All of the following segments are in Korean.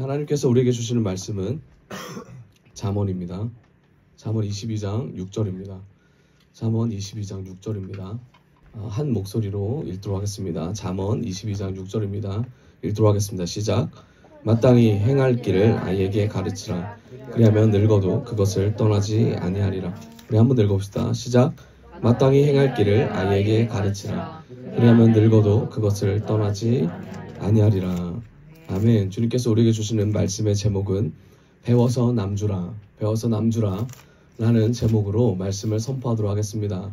하나님께서 우리에게 주시는 말씀은 잠언입니다. 잠언 22장 6절입니다. 잠언 22장 6절입니다. 한 목소리로 읽도록 하겠습니다. 잠언 22장 6절입니다. 읽도록 하겠습니다. 시작. 마땅히 행할 길을 아이에게 가르치라. 그리하면 늙어도 그것을 떠나지 아니하리라. 우리 한번 읽어봅시다. 시작. 마땅히 행할 길을 아이에게 가르치라. 그리하면 늙어도 그것을 떠나지 아니하리라. 아멘. 주님께서 우리에게 주시는 말씀의 제목은 배워서 남주라, 배워서 남주라 라는 제목으로 말씀을 선포하도록 하겠습니다.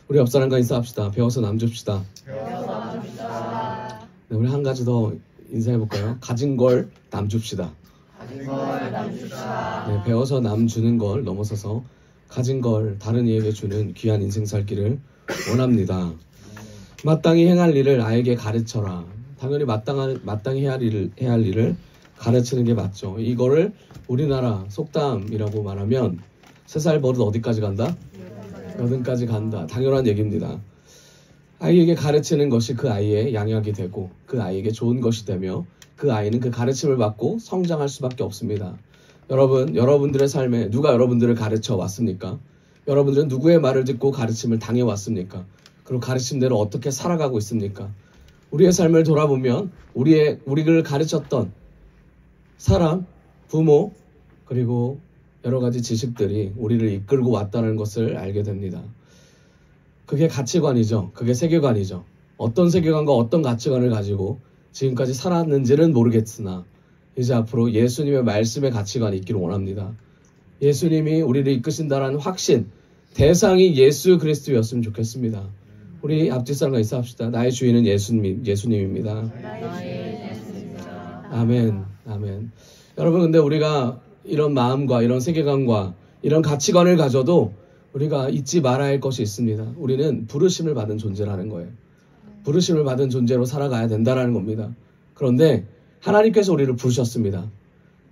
우리 옆 사람과 인사합시다. 배워서 남줍시다. 배워서 남줍시다. 네, 우리 한 가지 더 인사해볼까요? 가진 걸 남줍시다. 가진 걸 남줍시다. 네, 배워서 남주는 걸 넘어서서 가진 걸 다른 이에게 주는 귀한 인생 살기를 원합니다. 마땅히 행할 일을 아이에게 가르쳐라. 당연히 마땅히 해야 할 일을 가르치는 게 맞죠. 이거를 우리나라 속담이라고 말하면 3살 버릇 어디까지 간다? 8까지 간다. 당연한 얘기입니다. 아이에게 가르치는 것이 그 아이의 양약이 되고 그 아이에게 좋은 것이 되며 그 아이는 그 가르침을 받고 성장할 수밖에 없습니다. 여러분들의 삶에 누가 여러분들을 가르쳐 왔습니까? 여러분들은 누구의 말을 듣고 가르침을 당해왔습니까? 그리고 가르침대로 어떻게 살아가고 있습니까? 우리의 삶을 돌아보면 우리를 가르쳤던 사람, 부모, 그리고 여러 가지 지식들이 우리를 이끌고 왔다는 것을 알게 됩니다. 그게 가치관이죠. 그게 세계관이죠. 어떤 세계관과 어떤 가치관을 가지고 지금까지 살았는지는 모르겠으나 이제 앞으로 예수님의 말씀의 가치관이 있기를 원합니다. 예수님이 우리를 이끄신다라는 확신, 대상이 예수 그리스도였으면 좋겠습니다. 우리 앞뒤 사람과 인사합시다. 나의 주인은 예수님입니다. 아멘, 아멘. 여러분, 근데 우리가 이런 마음과 이런 세계관과 이런 가치관을 가져도 우리가 잊지 말아야 할 것이 있습니다. 우리는 부르심을 받은 존재라는 거예요. 부르심을 받은 존재로 살아가야 된다는 겁니다. 그런데 하나님께서 우리를 부르셨습니다.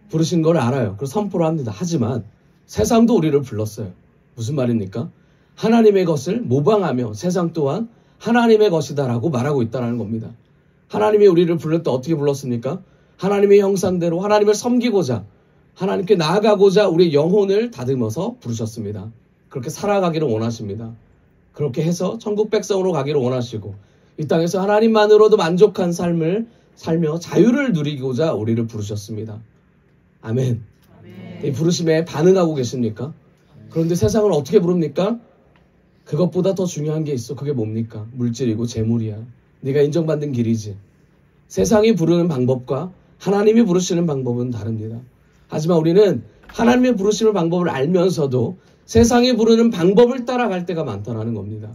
부르신 걸 알아요. 그래서 선포를 합니다. 하지만 세상도 우리를 불렀어요. 무슨 말입니까? 하나님의 것을 모방하며 세상 또한 하나님의 것이다라고 말하고 있다는 겁니다. 하나님이 우리를 불렀을 때 어떻게 불렀습니까? 하나님의 형상대로 하나님을 섬기고자 하나님께 나아가고자 우리의 영혼을 다듬어서 부르셨습니다. 그렇게 살아가기를 원하십니다. 그렇게 해서 천국 백성으로 가기를 원하시고 이 땅에서 하나님만으로도 만족한 삶을 살며 자유를 누리고자 우리를 부르셨습니다. 아멘. 이 부르심에 반응하고 계십니까? 그런데 세상을 어떻게 부릅니까? 그것보다 더 중요한 게 있어. 그게 뭡니까? 물질이고 재물이야. 네가 인정받는 길이지. 세상이 부르는 방법과 하나님이 부르시는 방법은 다릅니다. 하지만 우리는 하나님의 부르시는 방법을 알면서도 세상이 부르는 방법을 따라갈 때가 많다는 겁니다.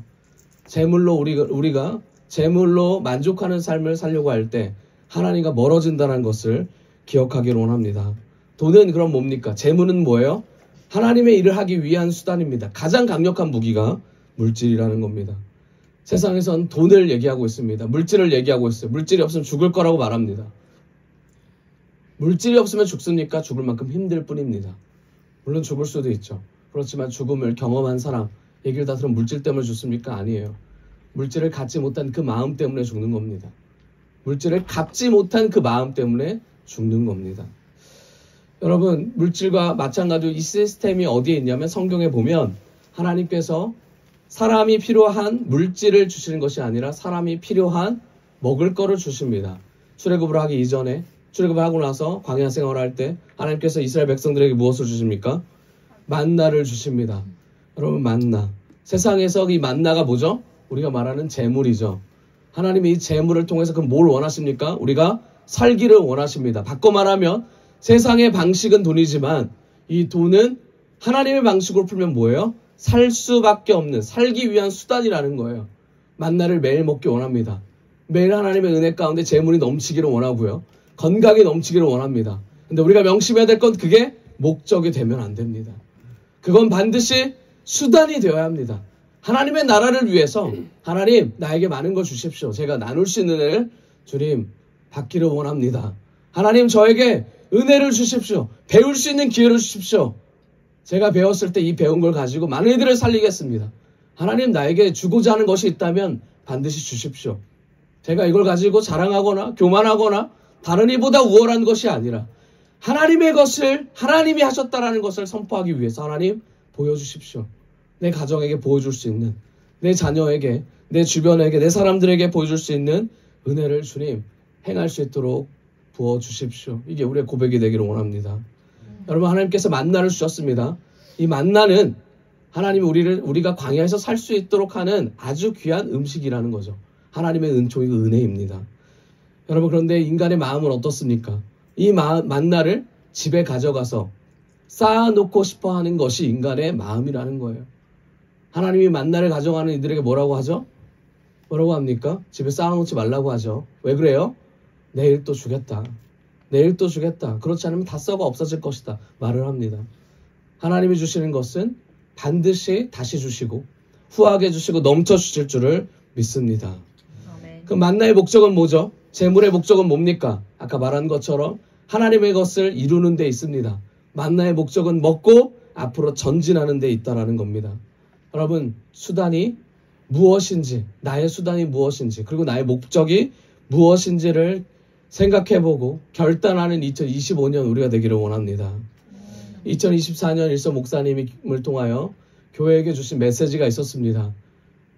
재물로 우리가 재물로 만족하는 삶을 살려고 할 때 하나님과 멀어진다는 것을 기억하기를 원합니다. 돈은 그럼 뭡니까? 재물은 뭐예요? 하나님의 일을 하기 위한 수단입니다. 가장 강력한 무기가 물질이라는 겁니다. 세상에선 돈을 얘기하고 있습니다. 물질을 얘기하고 있어요. 물질이 없으면 죽을 거라고 말합니다. 물질이 없으면 죽습니까? 죽을 만큼 힘들 뿐입니다. 물론 죽을 수도 있죠. 그렇지만 죽음을 경험한 사람 얘기를 다 들으면 물질 때문에 죽습니까? 아니에요. 물질을 갖지 못한 그 마음 때문에 죽는 겁니다. 물질을 갚지 못한 그 마음 때문에 죽는 겁니다. 여러분, 물질과 마찬가지로 이 시스템이 어디에 있냐면 성경에 보면 하나님께서 사람이 필요한 물질을 주시는 것이 아니라 사람이 필요한 먹을 거를 주십니다. 출애굽을 하기 이전에 출애굽을 하고 나서 광야 생활을 할 때 하나님께서 이스라엘 백성들에게 무엇을 주십니까? 만나를 주십니다. 여러분, 만나. 세상에서 이 만나가 뭐죠? 우리가 말하는 재물이죠. 하나님이 이 재물을 통해서 그럼 뭘 원하십니까? 우리가 살기를 원하십니다. 바꿔 말하면 세상의 방식은 돈이지만 이 돈은 하나님의 방식으로 풀면 뭐예요? 살 수밖에 없는, 살기 위한 수단이라는 거예요. 만나를 매일 먹기 원합니다. 매일 하나님의 은혜 가운데 재물이 넘치기를 원하고요. 건강이 넘치기를 원합니다. 근데 우리가 명심해야 될 건 그게 목적이 되면 안 됩니다. 그건 반드시 수단이 되어야 합니다. 하나님의 나라를 위해서 하나님 나에게 많은 걸 주십시오. 제가 나눌 수 있는 은혜를 주님 받기를 원합니다. 하나님 저에게 은혜를 주십시오. 배울 수 있는 기회를 주십시오. 제가 배웠을 때 이 배운 걸 가지고 많은 이들을 살리겠습니다. 하나님 나에게 주고자 하는 것이 있다면 반드시 주십시오. 제가 이걸 가지고 자랑하거나 교만하거나 다른 이보다 우월한 것이 아니라 하나님의 것을 하나님이 하셨다라는 것을 선포하기 위해서 하나님 보여주십시오. 내 가정에게 보여줄 수 있는, 내 자녀에게, 내 주변에게, 내 사람들에게 보여줄 수 있는 은혜를 주님 행할 수 있도록 부어주십시오. 이게 우리의 고백이 되기를 원합니다. 여러분, 하나님께서 만나를 주셨습니다. 이 만나는 하나님이 우리가 광야에서 살 수 있도록 하는 아주 귀한 음식이라는 거죠. 하나님의 은총이고 은혜입니다. 여러분, 그런데 인간의 마음은 어떻습니까? 이 만나를 집에 가져가서 쌓아놓고 싶어 하는 것이 인간의 마음이라는 거예요. 하나님이 만나를 가져가는 이들에게 뭐라고 하죠? 뭐라고 합니까? 집에 쌓아놓지 말라고 하죠. 왜 그래요? 내일 또 주겠다. 내일 또 주겠다. 그렇지 않으면 다 썩어 없어질 것이다. 말을 합니다. 하나님이 주시는 것은 반드시 다시 주시고 후하게 주시고 넘쳐 주실 줄을 믿습니다. 그 만나의 목적은 뭐죠? 재물의 목적은 뭡니까? 아까 말한 것처럼 하나님의 것을 이루는 데 있습니다. 만나의 목적은 먹고 앞으로 전진하는 데 있다라는 겁니다. 여러분, 수단이 무엇인지, 나의 수단이 무엇인지, 그리고 나의 목적이 무엇인지를 생각해보고 결단하는 2025년 우리가 되기를 원합니다. 2024년 일서 목사님을 통하여 교회에게 주신 메시지가 있었습니다.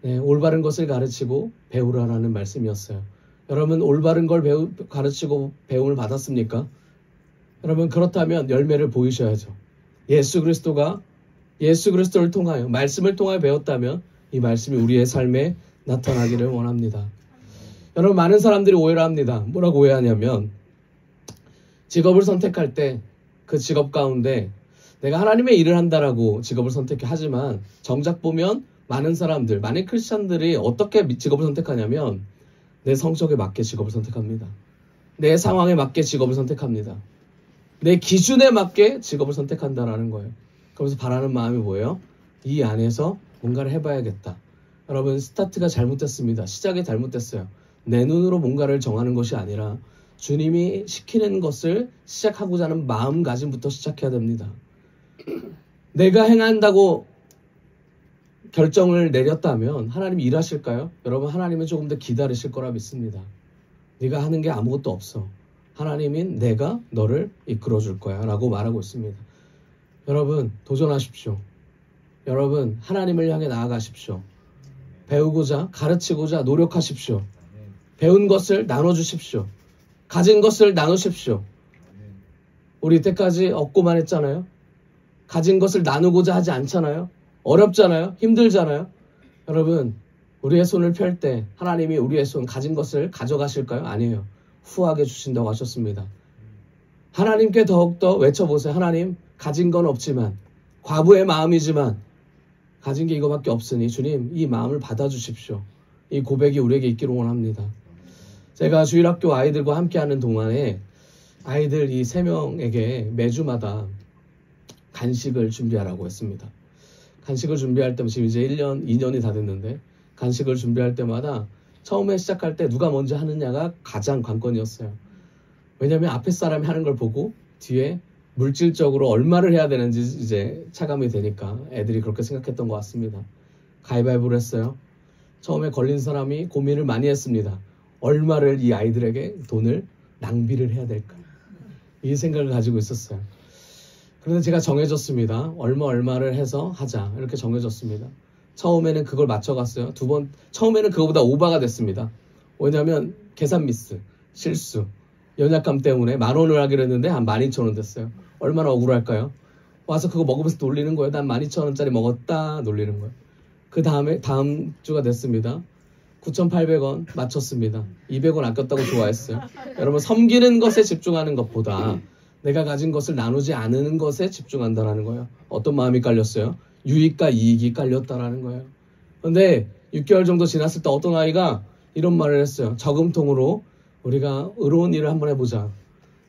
네, 올바른 것을 가르치고 배우라라는 말씀이었어요. 여러분, 올바른 걸 가르치고 배움을 받았습니까? 여러분, 그렇다면 열매를 보이셔야죠. 예수 그리스도를 통하여, 말씀을 통하여 배웠다면 이 말씀이 우리의 삶에 나타나기를 원합니다. 여러분, 많은 사람들이 오해를 합니다. 뭐라고 오해하냐면 직업을 선택할 때 그 직업 가운데 내가 하나님의 일을 한다라고 직업을 선택하지만 정작 보면 많은 사람들, 많은 크리스찬들이 어떻게 직업을 선택하냐면 내 성적에 맞게 직업을 선택합니다. 내 상황에 맞게 직업을 선택합니다. 내 기준에 맞게 직업을 선택한다라는 거예요. 그러면서 바라는 마음이 뭐예요? 이 안에서 뭔가를 해봐야겠다. 여러분, 스타트가 잘못됐습니다. 시작이 잘못됐어요. 내 눈으로 뭔가를 정하는 것이 아니라 주님이 시키는 것을 시작하고자 하는 마음가짐부터 시작해야 됩니다. 내가 행한다고 결정을 내렸다면 하나님이 일하실까요? 여러분, 하나님은 조금 더 기다리실 거라 믿습니다. 네가 하는 게 아무것도 없어. 하나님인 내가 너를 이끌어줄 거야 라고 말하고 있습니다. 여러분, 도전하십시오. 여러분, 하나님을 향해 나아가십시오. 배우고자, 가르치고자 노력하십시오. 배운 것을 나눠주십시오. 가진 것을 나누십시오. 우리 이때까지 얻고만 했잖아요. 가진 것을 나누고자 하지 않잖아요. 어렵잖아요. 힘들잖아요. 여러분, 우리의 손을 펼 때 하나님이 우리의 손 가진 것을 가져가실까요? 아니에요. 후하게 주신다고 하셨습니다. 하나님께 더욱더 외쳐보세요. 하나님, 가진 건 없지만, 과부의 마음이지만 가진 게 이거밖에 없으니 주님, 이 마음을 받아주십시오. 이 고백이 우리에게 있기를 원합니다. 제가 주일학교 아이들과 함께하는 동안에 아이들 이 3명에게 매주마다 간식을 준비하라고 했습니다. 간식을 준비할 때면 지금 이제 1년, 2년이 다 됐는데 간식을 준비할 때마다 처음에 시작할 때 누가 먼저 하느냐가 가장 관건이었어요. 왜냐하면 앞에 사람이 하는 걸 보고 뒤에 물질적으로 얼마를 해야 되는지 이제 차감이 되니까 애들이 그렇게 생각했던 것 같습니다. 가위바위보를 했어요. 처음에 걸린 사람이 고민을 많이 했습니다. 얼마를 이 아이들에게 돈을 낭비를 해야 될까? 이 생각을 가지고 있었어요. 그런데 제가 정해졌습니다. 얼마를 해서 하자. 이렇게 정해졌습니다. 처음에는 그걸 맞춰갔어요. 처음에는 그거보다 오버가 됐습니다. 왜냐하면 계산 미스, 실수, 연약감 때문에 10,000원을 하기로 했는데 한 12,000원 됐어요. 얼마나 억울할까요? 와서 그거 먹으면서 놀리는 거예요. 난 12,000원짜리 먹었다 놀리는 거예요. 그 다음 주가 됐습니다. 9,800원 맞췄습니다. 200원 아꼈다고 좋아했어요. 여러분, 섬기는 것에 집중하는 것보다 내가 가진 것을 나누지 않는 것에 집중한다는 거예요. 어떤 마음이 깔렸어요? 유익과 이익이 깔렸다라는 거예요. 그런데 6개월 정도 지났을 때 어떤 아이가 이런 말을 했어요. 저금통으로 우리가 의로운 일을 한번 해보자.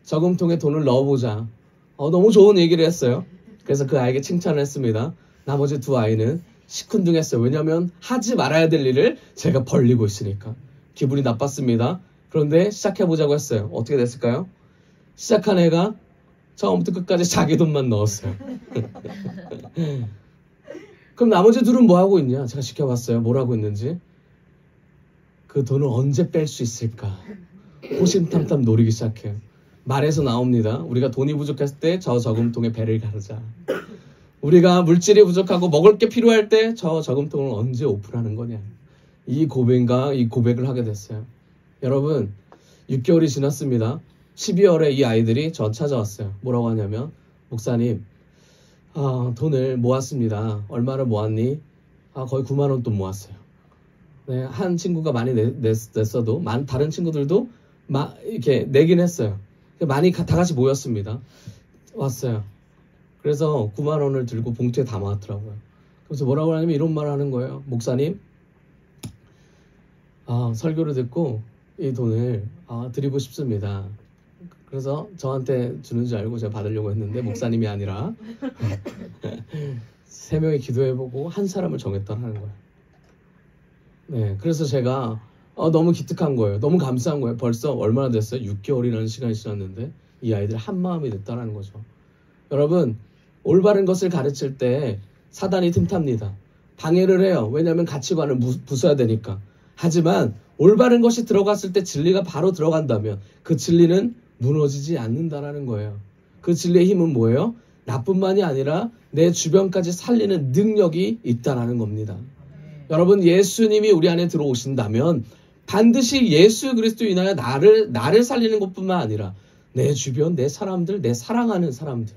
저금통에 돈을 넣어보자. 너무 좋은 얘기를 했어요. 그래서 그 아이에게 칭찬을 했습니다. 나머지 2 아이는 시큰둥했어요. 왜냐하면 하지 말아야 될 일을 제가 벌리고 있으니까. 기분이 나빴습니다. 그런데 시작해보자고 했어요. 어떻게 됐을까요? 시작한 애가 처음부터 끝까지 자기 돈만 넣었어요. 그럼 나머지 2은 뭐 하고 있냐? 제가 지켜봤어요. 뭘 하고 있는지. 그 돈을 언제 뺄 수 있을까? 호심탐탐 노리기 시작해요. 말에서 나옵니다. 우리가 돈이 부족했을 때 저 저금통에 배를 가르자. 우리가 물질이 부족하고 먹을 게 필요할 때 저 저금통을 언제 오픈하는 거냐. 이 고백을 하게 됐어요. 여러분, 6개월이 지났습니다. 12월에 이 아이들이 저 찾아왔어요. 뭐라고 하냐면, 목사님, 돈을 모았습니다. 얼마를 모았니? 거의 9만 원 돈 모았어요. 네, 한 친구가 많이 냈어도 다른 친구들도 이렇게 내긴 했어요. 많이 다 같이 모였습니다. 왔어요. 그래서 9만 원을 들고 봉투에 담아왔더라고요. 그래서 뭐라고 하냐면 이런 말을 하는 거예요. 목사님, 설교를 듣고 이 돈을 드리고 싶습니다. 그래서 저한테 주는 줄 알고 제가 받으려고 했는데 목사님이 아니라 3명이 기도해보고 한 사람을 정했다는 거예요. 네, 그래서 제가 너무 기특한 거예요. 너무 감사한 거예요. 벌써 얼마나 됐어요? 6개월이라는 시간이 지났는데 이 아이들이 한 마음이 됐다는 거죠. 여러분, 올바른 것을 가르칠 때 사단이 틈탑니다. 방해를 해요. 왜냐하면 가치관을 부숴야 되니까. 하지만 올바른 것이 들어갔을 때 진리가 바로 들어간다면 그 진리는 무너지지 않는다라는 거예요. 그 진리의 힘은 뭐예요? 나뿐만이 아니라 내 주변까지 살리는 능력이 있다라는 겁니다. 여러분, 예수님이 우리 안에 들어오신다면 반드시 예수 그리스도 인하여 나를 살리는 것뿐만 아니라 내 주변, 내 사람들, 내 사랑하는 사람들,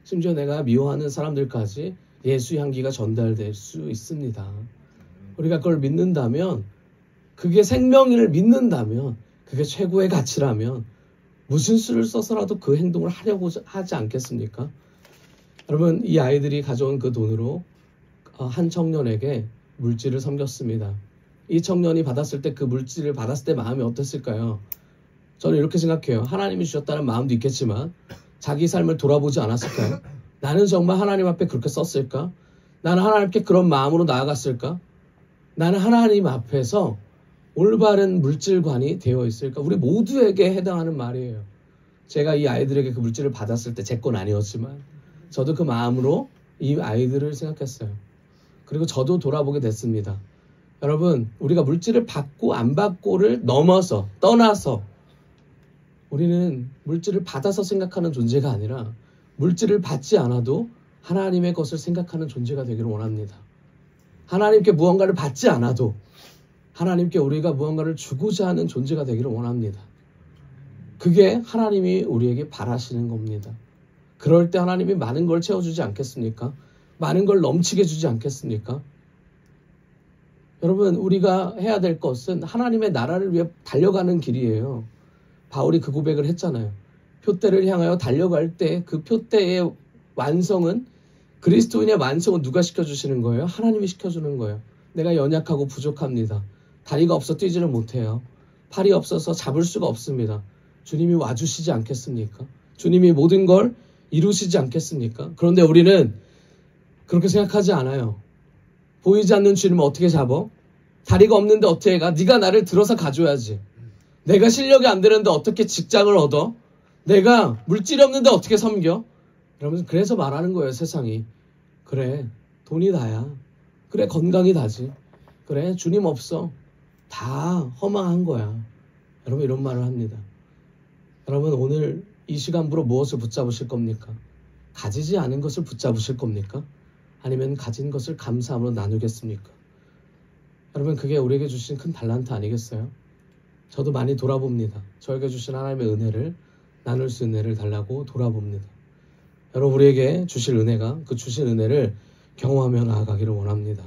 심지어 내가 미워하는 사람들까지 예수 향기가 전달될 수 있습니다. 우리가 그걸 믿는다면, 그게 생명을 믿는다면, 그게 최고의 가치라면 무슨 수를 써서라도 그 행동을 하려고 하지 않겠습니까? 여러분, 이 아이들이 가져온 그 돈으로 한 청년에게 물질을 섬겼습니다. 이 청년이 받았을 때, 그 물질을 받았을 때 마음이 어땠을까요? 저는 이렇게 생각해요. 하나님이 주셨다는 마음도 있겠지만 자기 삶을 돌아보지 않았을까요? 나는 정말 하나님 앞에 그렇게 썼을까? 나는 하나님께 그런 마음으로 나아갔을까? 나는 하나님 앞에서 올바른 물질관이 되어 있을까? 우리 모두에게 해당하는 말이에요. 제가 이 아이들에게 그 물질을 받았을 때 제 건 아니었지만 저도 그 마음으로 이 아이들을 생각했어요. 그리고 저도 돌아보게 됐습니다. 여러분, 우리가 물질을 받고 안 받고를 떠나서 우리는 물질을 받아서 생각하는 존재가 아니라 물질을 받지 않아도 하나님의 것을 생각하는 존재가 되기를 원합니다. 하나님께 무언가를 받지 않아도 하나님께 우리가 무언가를 주고자 하는 존재가 되기를 원합니다. 그게 하나님이 우리에게 바라시는 겁니다. 그럴 때 하나님이 많은 걸 채워주지 않겠습니까? 많은 걸 넘치게 주지 않겠습니까? 여러분, 우리가 해야 될 것은 하나님의 나라를 위해 달려가는 길이에요. 바울이 그 고백을 했잖아요. 표대를 향하여 달려갈 때 그 표대의 완성은, 그리스도인의 완성은 누가 시켜주시는 거예요? 하나님이 시켜주는 거예요. 내가 연약하고 부족합니다. 다리가 없어 뛰지를 못해요. 팔이 없어서 잡을 수가 없습니다. 주님이 와주시지 않겠습니까? 주님이 모든 걸 이루시지 않겠습니까? 그런데 우리는 그렇게 생각하지 않아요. 보이지 않는 주님을 어떻게 잡아? 다리가 없는데 어떻게 가? 네가 나를 들어서 가줘야지. 내가 실력이 안 되는데 어떻게 직장을 얻어? 내가 물질이 없는데 어떻게 섬겨? 여러분, 그래서 말하는 거예요, 세상이. 그래, 돈이 다야. 그래, 건강이 다지. 그래, 주님 없어. 다 허망한 거야. 여러분, 이런 말을 합니다. 여러분, 오늘 이 시간부로 무엇을 붙잡으실 겁니까? 가지지 않은 것을 붙잡으실 겁니까? 아니면 가진 것을 감사함으로 나누겠습니까? 여러분, 그게 우리에게 주신 큰 달란트 아니겠어요? 저도 많이 돌아봅니다. 저에게 주신 하나님의 은혜를, 나눌 수 있는 은혜를 달라고 돌아봅니다. 여러분, 우리에게 주실 은혜가, 그 주신 은혜를 경험하며 나아가기를 원합니다.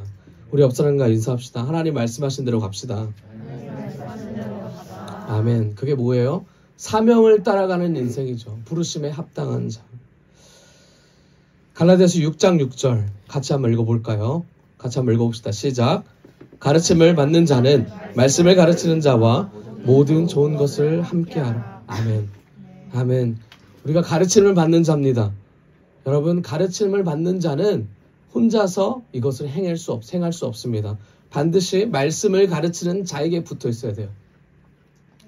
우리 옆 사람과 인사합시다. 하나님 말씀하신 대로 갑시다. 아멘. 그게 뭐예요? 사명을 따라가는 인생이죠. 부르심에 합당한 자. 갈라디아서 6장 6절 같이 한번 읽어볼까요? 같이 한번 읽어봅시다. 시작. 가르침을 받는 자는 말씀을 가르치는 자와 모든 좋은 것을 함께하라. 아멘. 아멘. 우리가 가르침을 받는 자입니다. 여러분, 가르침을 받는 자는 혼자서 이것을 행할 수 없습니다. 반드시 말씀을 가르치는 자에게 붙어 있어야 돼요.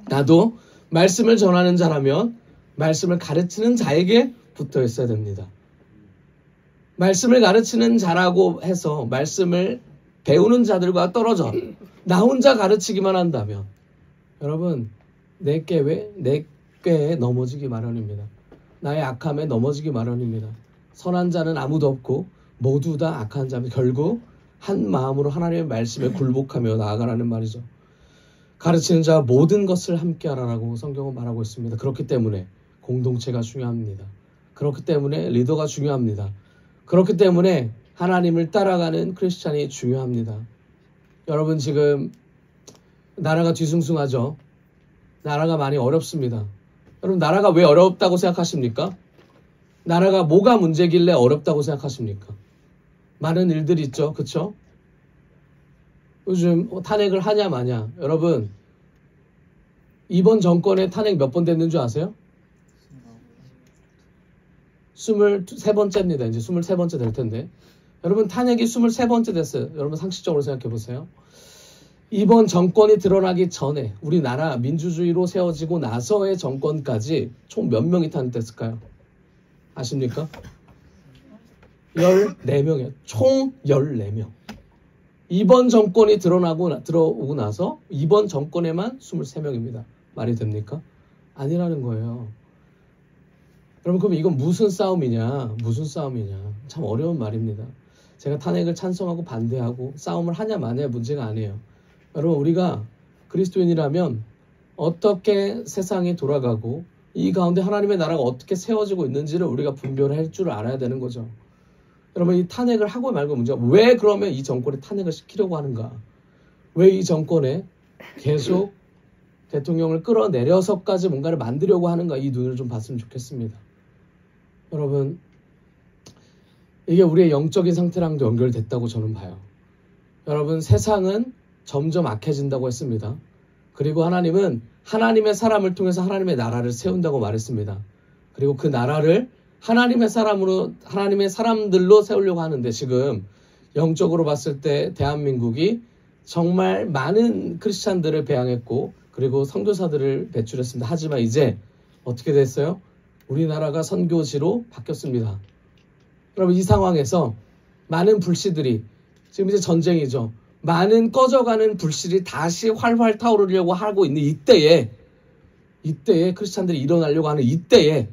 나도 말씀을 전하는 자라면 말씀을 가르치는 자에게 붙어 있어야 됩니다. 말씀을 가르치는 자라고 해서 말씀을 배우는 자들과 떨어져 나 혼자 가르치기만 한다면, 여러분, 내 꾀에 넘어지기 마련입니다. 나의 악함에 넘어지기 마련입니다. 선한 자는 아무도 없고 모두 다 악한 자입니다. 결국 한 마음으로 하나님의 말씀에 굴복하며 나아가라는 말이죠. 가르치는 자와 모든 것을 함께 하라라고 성경은 말하고 있습니다. 그렇기 때문에 공동체가 중요합니다. 그렇기 때문에 리더가 중요합니다. 그렇기 때문에 하나님을 따라가는 크리스찬이 중요합니다. 여러분, 지금 나라가 뒤숭숭하죠. 나라가 많이 어렵습니다. 여러분, 나라가 왜 어렵다고 생각하십니까? 나라가 뭐가 문제길래 어렵다고 생각하십니까? 많은 일들이 있죠. 그렇죠? 요즘 탄핵을 하냐 마냐. 여러분, 이번 정권에 탄핵 몇 번 됐는 줄 아세요? 23번째입니다. 이제 23번째 될 텐데. 여러분, 탄핵이 23번째 됐어요. 여러분, 상식적으로 생각해 보세요. 이번 정권이 드러나기 전에 우리나라 민주주의로 세워지고 나서의 정권까지 총 몇 명이 탄핵됐을까요? 아십니까? 14명이에요. 총 14명. 이번 정권이 들어오고 나서 이번 정권에만 23명입니다. 말이 됩니까? 아니라는 거예요. 여러분, 그럼 이건 무슨 싸움이냐? 무슨 싸움이냐? 참 어려운 말입니다. 제가 탄핵을 찬성하고 반대하고 싸움을 하냐 마냐의 문제가 아니에요. 여러분, 우리가 그리스도인이라면 어떻게 세상이 돌아가고 이 가운데 하나님의 나라가 어떻게 세워지고 있는지를 우리가 분별할 줄 알아야 되는 거죠. 여러분, 이 탄핵을 하고 말고 문제가 왜 그러면 이 정권에 탄핵을 시키려고 하는가? 왜 이 정권에 계속 대통령을 끌어내려서까지 뭔가를 만들려고 하는가? 이 눈을 좀 봤으면 좋겠습니다. 여러분, 이게 우리의 영적인 상태랑도 연결됐다고 저는 봐요. 여러분, 세상은 점점 악해진다고 했습니다. 그리고 하나님은 하나님의 사람을 통해서 하나님의 나라를 세운다고 말했습니다. 그리고 그 나라를 하나님의 사람들로 세우려고 하는데, 지금 영적으로 봤을 때 대한민국이 정말 많은 크리스찬들을 배양했고 그리고 선교사들을 배출했습니다. 하지만 이제 어떻게 됐어요? 우리나라가 선교지로 바뀌었습니다. 여러분, 이 상황에서 많은 불씨들이, 지금 이제 전쟁이죠. 많은 꺼져가는 불씨들이 다시 활활 타오르려고 하고 있는 이때에 크리스찬들이 일어나려고 하는 이때에,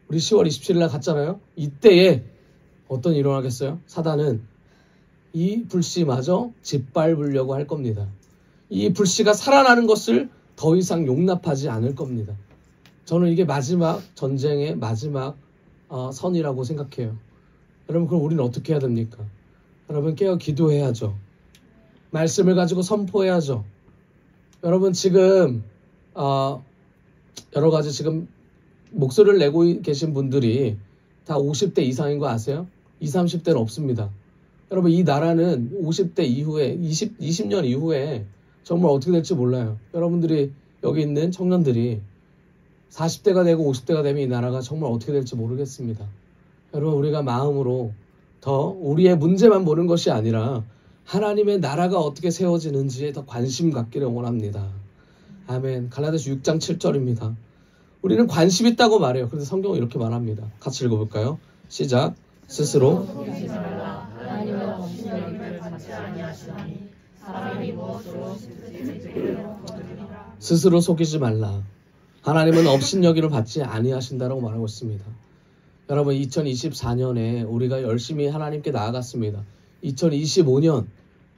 우리 10월 27일 날 갔잖아요. 이때에 어떤 일이 일어나겠어요? 사단은 이 불씨마저 짓밟으려고 할 겁니다. 이 불씨가 살아나는 것을 더 이상 용납하지 않을 겁니다. 저는 이게 마지막 전쟁의 마지막 선이라고 생각해요. 여러분, 그럼 우리는 어떻게 해야 됩니까? 여러분, 깨어 기도해야죠. 말씀을 가지고 선포해야죠. 여러분, 지금 여러 가지 지금 목소리를 내고 계신 분들이 다 50대 이상인 거 아세요? 20, 30대는 없습니다. 여러분, 이 나라는 50대 이후에 20년 이후에 정말 어떻게 될지 몰라요. 여러분들이 여기 있는 청년들이 40대가 되고 50대가 되면 이 나라가 정말 어떻게 될지 모르겠습니다. 여러분, 우리가 마음으로 더 우리의 문제만 보는 것이 아니라 하나님의 나라가 어떻게 세워지는지에 더 관심 갖기를 원합니다. 아멘. 갈라디아서 6장 7절입니다. 우리는 관심 있다고 말해요. 그런데 성경은 이렇게 말합니다. 같이 읽어볼까요? 시작. 스스로 스스로 속이지 말라. 하나님은 업신여기를 받지 아니하신다라고 말하고 있습니다. 여러분, 2024년에 우리가 열심히 하나님께 나아갔습니다. 2025년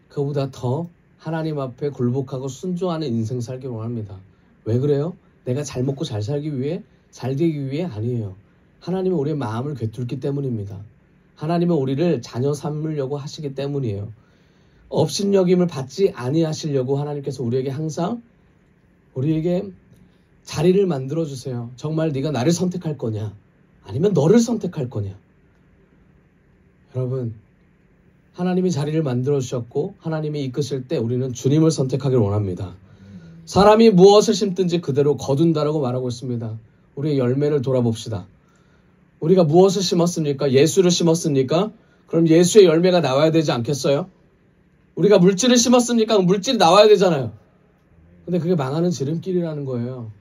그보다 더 하나님 앞에 굴복하고 순종하는 인생 살기 원합니다. 왜 그래요? 내가 잘 먹고 잘 살기 위해, 잘 되기 위해 아니에요. 하나님은 우리의 마음을 꿰뚫기 때문입니다. 하나님은 우리를 자녀 삼으려고 하시기 때문이에요. 업신여김을 받지 아니하시려고 하나님께서 우리에게 항상 우리에게 자리를 만들어주세요. 정말 네가 나를 선택할 거냐? 아니면 너를 선택할 거냐? 여러분, 하나님이 자리를 만들어주셨고 하나님이 이끄실 때 우리는 주님을 선택하기를 원합니다. 사람이 무엇을 심든지 그대로 거둔다라고 말하고 있습니다. 우리의 열매를 돌아봅시다. 우리가 무엇을 심었습니까? 예수를 심었습니까? 그럼 예수의 열매가 나와야 되지 않겠어요? 우리가 물질을 심었습니까? 물질이 나와야 되잖아요. 근데 그게 망하는 지름길이라는 거예요.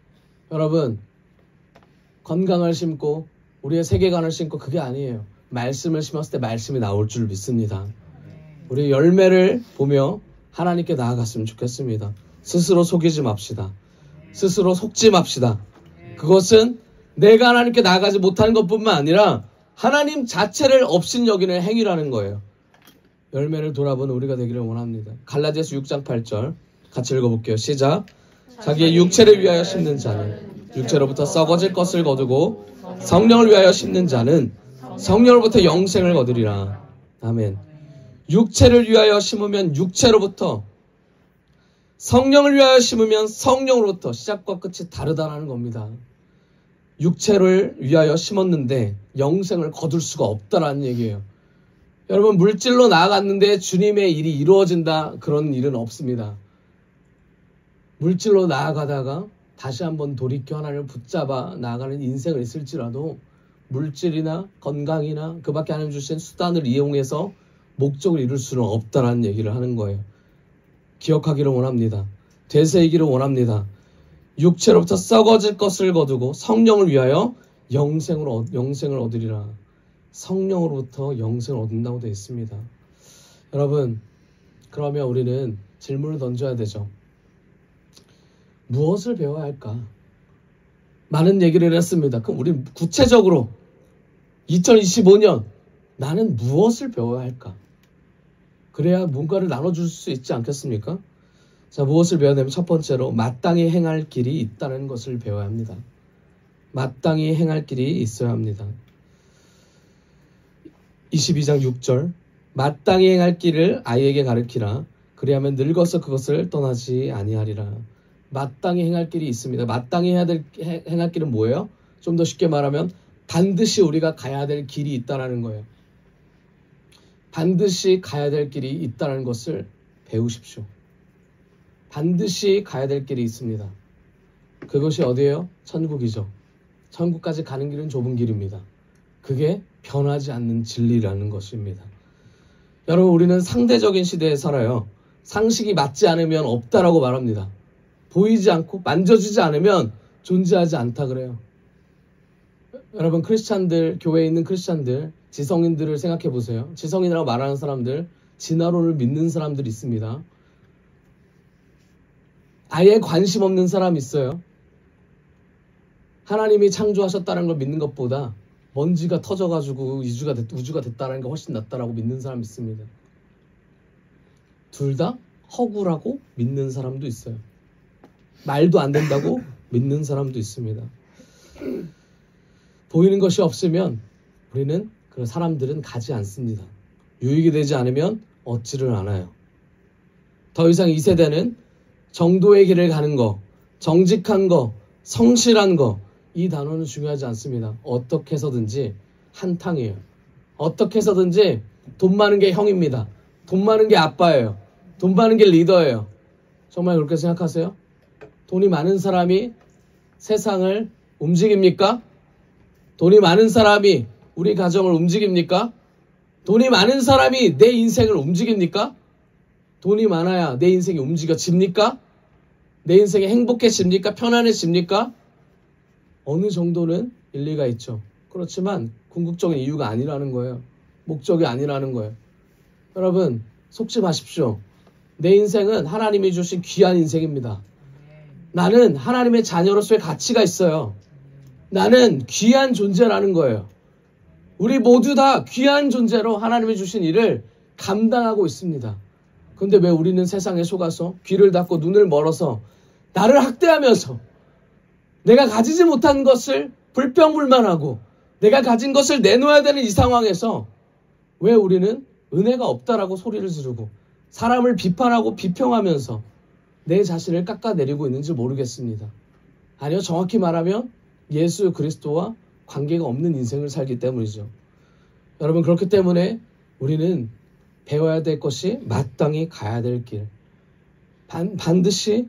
여러분, 건강을 심고 우리의 세계관을 심고 그게 아니에요. 말씀을 심었을 때 말씀이 나올 줄 믿습니다. 우리 열매를 보며 하나님께 나아갔으면 좋겠습니다. 스스로 속이지 맙시다. 스스로 속지 맙시다. 그것은 내가 하나님께 나아가지 못하는 것뿐만 아니라 하나님 자체를 업신여기는 행위라는 거예요. 열매를 돌아보는 우리가 되기를 원합니다. 갈라디아서 6장 8절 같이 읽어볼게요. 시작. 자기의 육체를 위하여 심는 자는 육체로부터 썩어질 것을 거두고 성령을 위하여 심는 자는 성령으로부터 영생을 거두리라. 아멘. 육체를 위하여 심으면 육체로부터, 성령을 위하여 심으면 성령으로부터, 시작과 끝이 다르다라는 겁니다. 육체를 위하여 심었는데 영생을 거둘 수가 없다라는 얘기예요. 여러분, 물질로 나아갔는데 주님의 일이 이루어진다, 그런 일은 없습니다. 물질로 나아가다가 다시 한번 돌이켜 하나님을 붙잡아 나아가는 인생을 있을지라도 물질이나 건강이나 그 밖에 하나님 주신 수단을 이용해서 목적을 이룰 수는 없다라는 얘기를 하는 거예요. 기억하기를 원합니다. 되새기기를 원합니다. 육체로부터 썩어질 것을 거두고 성령을 위하여 영생을 얻으리라. 성령으로부터 영생을 얻는다고 되어 있습니다. 여러분, 그러면 우리는 질문을 던져야 되죠. 무엇을 배워야 할까? 많은 얘기를 했습니다. 그럼 우리 구체적으로 2025년 나는 무엇을 배워야 할까? 그래야 뭔가를 나눠줄 수 있지 않겠습니까? 자, 무엇을 배워야 되면 첫 번째로 마땅히 행할 길이 있다는 것을 배워야 합니다. 마땅히 행할 길이 있어야 합니다. 22장 6절 마땅히 행할 길을 아이에게 가르치라. 그리하면 늙어서 그것을 떠나지 아니하리라. 마땅히 행할 길이 있습니다. 마땅히 행할 길은 뭐예요? 좀 더 쉽게 말하면 반드시 우리가 가야 될 길이 있다는 거예요. 반드시 가야 될 길이 있다는 것을 배우십시오. 반드시 가야 될 길이 있습니다. 그것이 어디예요? 천국이죠. 천국까지 가는 길은 좁은 길입니다. 그게 변하지 않는 진리라는 것입니다. 여러분, 우리는 상대적인 시대에 살아요. 상식이 맞지 않으면 없다라고 말합니다. 보이지 않고 만져지지 않으면 존재하지 않다 그래요. 여러분, 크리스찬들, 교회에 있는 크리스찬들, 지성인들을 생각해 보세요. 지성인이라고 말하는 사람들, 진화론을 믿는 사람들이 있습니다. 아예 관심 없는 사람이 있어요. 하나님이 창조하셨다는 걸 믿는 것보다 먼지가 터져가지고 우주가 됐다는 게 훨씬 낫다라고 믿는 사람이 있습니다. 둘 다 허구라고 믿는 사람도 있어요. 말도 안 된다고 믿는 사람도 있습니다. 보이는 것이 없으면 우리는 그 사람들은 가지 않습니다. 유익이 되지 않으면 얻지를 않아요. 더 이상 이 세대는 정도의 길을 가는 거, 정직한 거, 성실한 거, 이 단어는 중요하지 않습니다. 어떻게 해서든지 한탕이에요. 어떻게 해서든지 돈 많은 게 형입니다. 돈 많은 게 아빠예요. 돈 많은 게 리더예요. 정말 그렇게 생각하세요? 돈이 많은 사람이 세상을 움직입니까? 돈이 많은 사람이 우리 가정을 움직입니까? 돈이 많은 사람이 내 인생을 움직입니까? 돈이 많아야 내 인생이 움직여집니까? 내 인생이 행복해집니까? 편안해집니까? 어느 정도는 일리가 있죠. 그렇지만 궁극적인 이유가 아니라는 거예요. 목적이 아니라는 거예요. 여러분, 속지 마십시오. 내 인생은 하나님이 주신 귀한 인생입니다. 나는 하나님의 자녀로서의 가치가 있어요. 나는 귀한 존재라는 거예요. 우리 모두 다 귀한 존재로 하나님이 주신 일을 감당하고 있습니다. 그런데 왜 우리는 세상에 속아서 귀를 닫고 눈을 멀어서 나를 학대하면서 내가 가지지 못한 것을 불평불만하고 내가 가진 것을 내놓아야 되는 이 상황에서 왜 우리는 은혜가 없다라고 소리를 지르고 사람을 비판하고 비평하면서 내 자신을 깎아내리고 있는지 모르겠습니다. 아니요, 정확히 말하면 예수 그리스도와 관계가 없는 인생을 살기 때문이죠. 여러분, 그렇기 때문에 우리는 배워야 될 것이 마땅히 가야 될 길, 반드시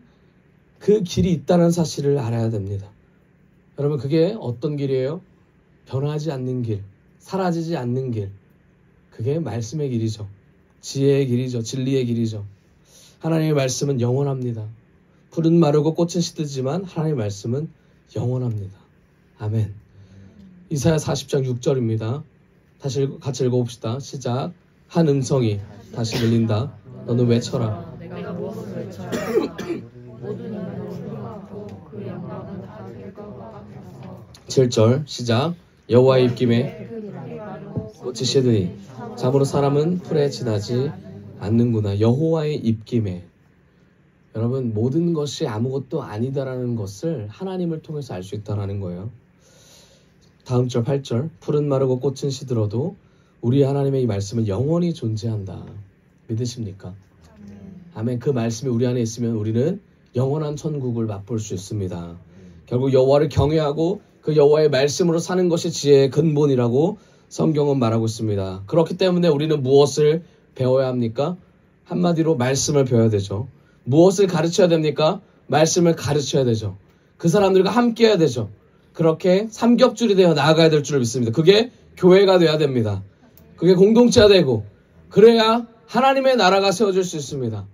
그 길이 있다는 사실을 알아야 됩니다. 여러분, 그게 어떤 길이에요? 변하지 않는 길, 사라지지 않는 길. 그게 말씀의 길이죠. 지혜의 길이죠. 진리의 길이죠. 하나님의 말씀은 영원합니다. 풀은 마르고 꽃은 시들지만 하나님의 말씀은 영원합니다. 아멘. 이사야 40장 6절입니다. 다시 같이 읽어봅시다. 시작. 한 음성이 다시 들린다. 너는 외쳐라. 내가 무엇을 외쳐야 모든 인간을 충만하고 그 영광은 다 될 것 같아. 7절 시작. 여호와의 입김에 꽃이 시드니 참으로 사람은 풀에 지나지 않는구나. 여호와의 입김에. 여러분, 모든 것이 아무것도 아니다라는 것을 하나님을 통해서 알 수 있다는 거예요. 다음 절 8절 풀은 마르고 꽃은 시들어도 우리 하나님의 이 말씀은 영원히 존재한다. 믿으십니까? 아멘. 그 말씀이 우리 안에 있으면 우리는 영원한 천국을 맛볼 수 있습니다. 결국 여호와를 경외하고 그 여호와의 말씀으로 사는 것이 지혜의 근본이라고 성경은 말하고 있습니다. 그렇기 때문에 우리는 무엇을 배워야 합니까? 한마디로 말씀을 배워야 되죠. 무엇을 가르쳐야 됩니까? 말씀을 가르쳐야 되죠. 그 사람들과 함께 해야 되죠. 그렇게 삼겹줄이 되어 나아가야 될 줄을 믿습니다. 그게 교회가 돼야 됩니다. 그게 공동체가 되고 그래야 하나님의 나라가 세워질 수 있습니다.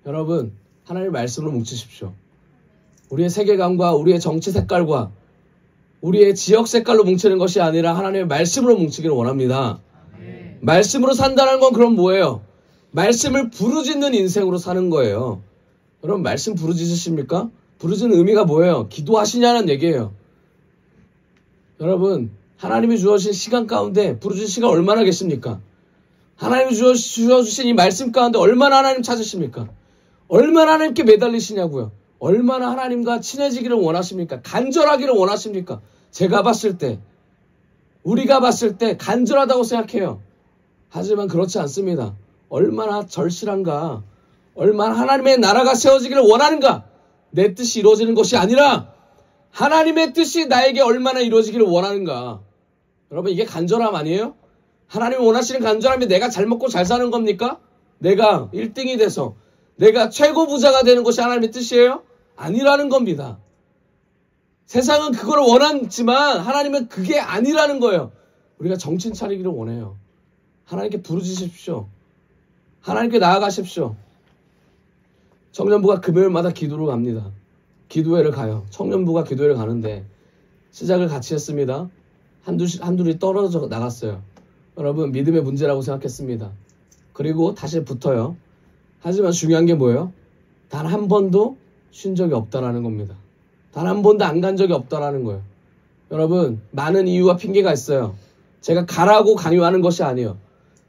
여러분, 하나님의 말씀으로 뭉치십시오. 우리의 세계관과 우리의 정치 색깔과 우리의 지역 색깔로 뭉치는 것이 아니라 하나님의 말씀으로 뭉치기를 원합니다. 말씀으로 산다는 건 그럼 뭐예요? 말씀을 부르짖는 인생으로 사는 거예요. 여러분, 말씀 부르짖으십니까? 부르짖는 의미가 뭐예요? 기도하시냐는 얘기예요. 여러분, 하나님이 주어진 시간 가운데 부르짖을 시간 얼마나 계십니까? 하나님이 주어주신 이 말씀 가운데 얼마나 하나님 찾으십니까? 얼마나 하나님께 매달리시냐고요. 얼마나 하나님과 친해지기를 원하십니까? 간절하기를 원하십니까? 제가 봤을 때, 우리가 봤을 때 간절하다고 생각해요. 하지만 그렇지 않습니다. 얼마나 절실한가, 얼마나 하나님의 나라가 세워지기를 원하는가. 내 뜻이 이루어지는 것이 아니라 하나님의 뜻이 나에게 얼마나 이루어지기를 원하는가. 여러분, 이게 간절함 아니에요? 하나님이 원하시는 간절함이 내가 잘 먹고 잘 사는 겁니까? 내가 1등이 돼서 내가 최고 부자가 되는 것이 하나님의 뜻이에요? 아니라는 겁니다. 세상은 그걸 원하지만 하나님은 그게 아니라는 거예요. 우리가 정신 차리기를 원해요. 하나님께 부르짖으십시오. 하나님께 나아가십시오. 청년부가 금요일마다 기도를 갑니다. 기도회를 가요. 청년부가 기도회를 가는데 시작을 같이 했습니다. 한둘이 떨어져 나갔어요. 여러분, 믿음의 문제라고 생각했습니다. 그리고 다시 붙어요. 하지만 중요한 게 뭐예요? 단 한 번도 쉰 적이 없다라는 겁니다. 단 한 번도 안 간 적이 없다라는 거예요. 여러분, 많은 이유와 핑계가 있어요. 제가 가라고 강요하는 것이 아니에요.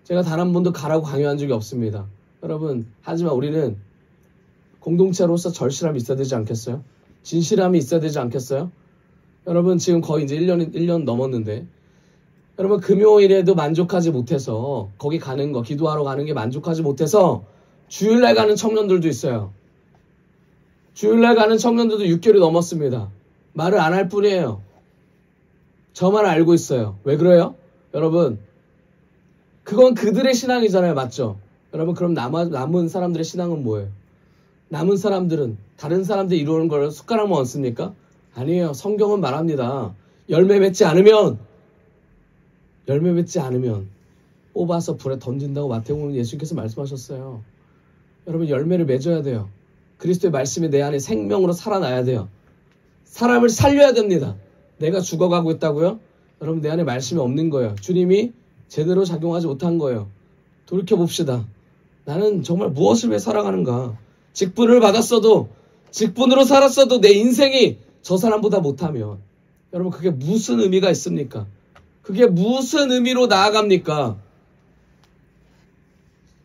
제가 단 한 번도 가라고 강요한 적이 없습니다. 여러분, 하지만 우리는 공동체로서 절실함이 있어야 되지 않겠어요? 진실함이 있어야 되지 않겠어요? 여러분, 지금 거의 이제 1년 넘었는데, 여러분, 금요일에도 만족하지 못해서 거기 가는 거, 기도하러 가는 게 만족하지 못해서 주일날 가는 청년들도 있어요. 주일날 가는 청년들도 6개월이 넘었습니다. 말을 안 할 뿐이에요. 저만 알고 있어요. 왜 그래요? 여러분, 그건 그들의 신앙이잖아요. 맞죠? 여러분, 그럼 남은 사람들의 신앙은 뭐예요? 남은 사람들은 다른 사람들이 이루는 걸 숟가락만 얹습니까? 아니에요. 성경은 말합니다. 열매 맺지 않으면 뽑아서 불에 던진다고 마태복음 예수님께서 말씀하셨어요. 여러분, 열매를 맺어야 돼요. 그리스도의 말씀이 내 안에 생명으로 살아나야 돼요. 사람을 살려야 됩니다. 내가 죽어가고 있다고요? 여러분, 내 안에 말씀이 없는 거예요. 주님이 제대로 작용하지 못한 거예요. 돌이켜봅시다. 나는 정말 무엇을 위해 살아가는가? 직분을 받았어도, 직분으로 살았어도 내 인생이 저 사람보다 못하면, 여러분, 그게 무슨 의미가 있습니까? 그게 무슨 의미로 나아갑니까?